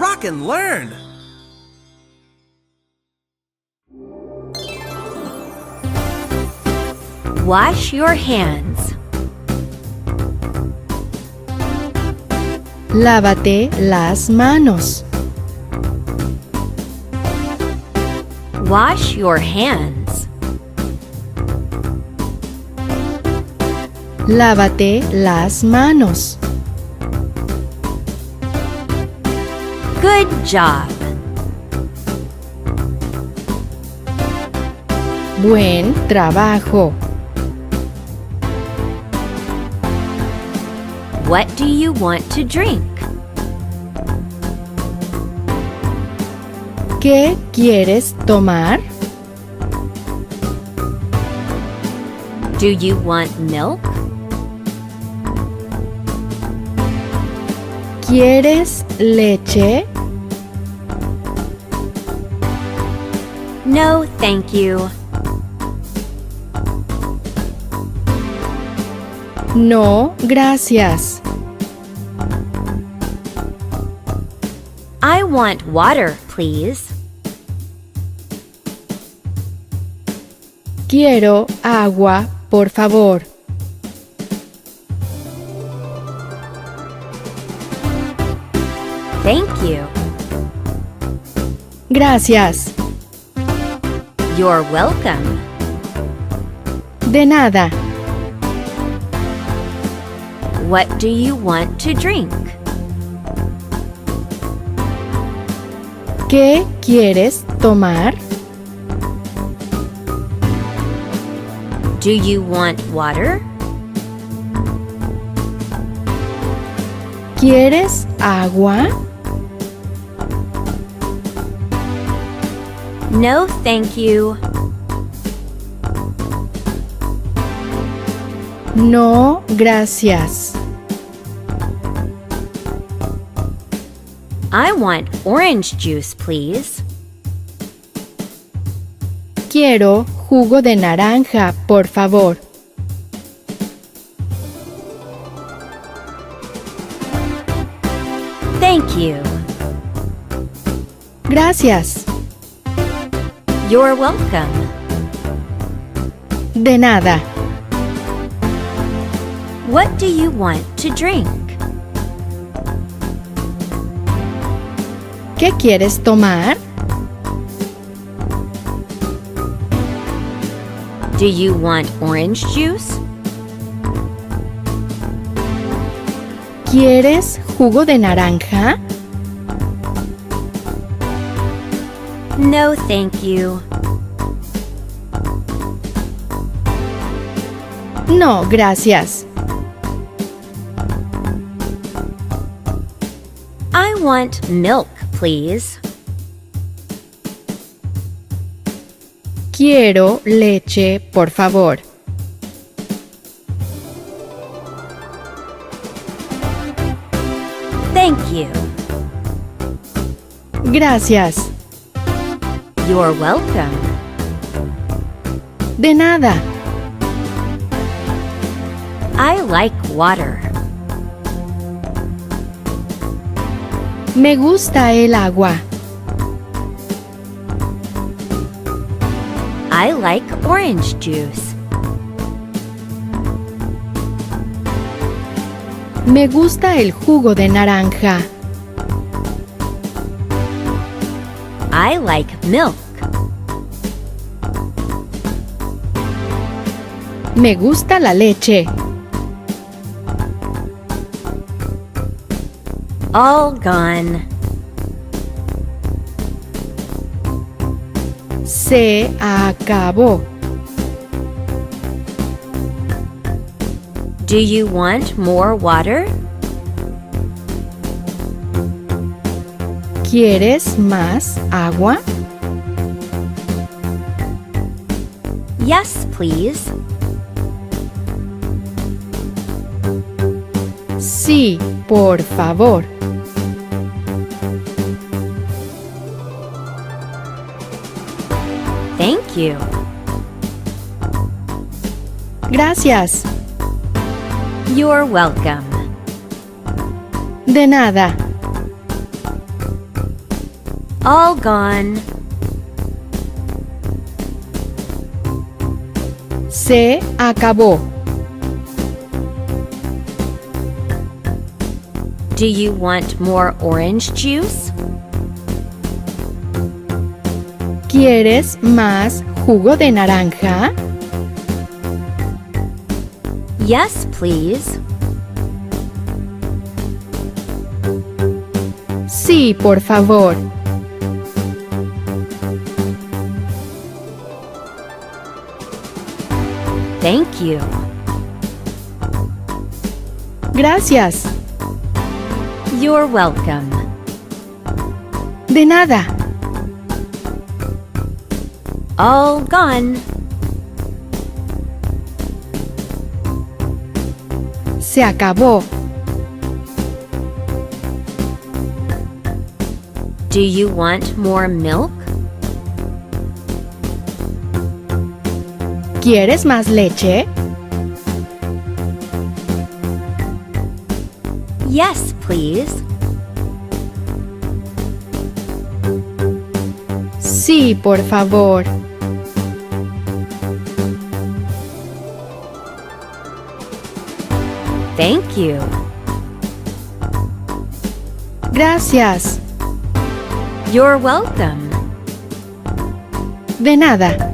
Rock and learn! Wash your hands. Lávate las manos. Wash your hands. Lávate las manos. Good job. Buen trabajo. What do you want to drink? ¿Qué quieres tomar? Do you want milk? ¿Quieres leche? No, thank you. No, gracias. I want water, please. Quiero agua, por favor. Thank you. Gracias. You're welcome. De nada. What do you want to drink? ¿Qué quieres tomar? Do you want water? ¿Quieres agua? No, thank you. No, gracias. I want orange juice, please. Quiero jugo de naranja, por favor. Thank you. Gracias. You're welcome. De nada. What do you want to drink? ¿Qué quieres tomar? Do you want orange juice? ¿Quieres jugo de naranja? No, thank you. No, gracias. I want milk, please. Quiero leche, por favor. Thank you. Gracias. You're welcome. De nada. I like water. Me gusta el agua. I like orange juice. Me gusta el jugo de naranja. I like milk. Me gusta la leche. All gone. Se acabó. Do you want more water? ¿Quieres más agua? Yes, please. Sí, por favor. Thank you. Gracias. You're welcome. De nada. All gone. Se acabó. Do you want more orange juice? ¿Quieres más jugo de naranja? Yes, please. Sí, por favor. Thank you. Gracias. You're welcome. De nada. All gone. Se acabó. Do you want more milk? ¿Quieres más leche? Yes, please. Sí, por favor. Thank you. Gracias. You're welcome. De nada.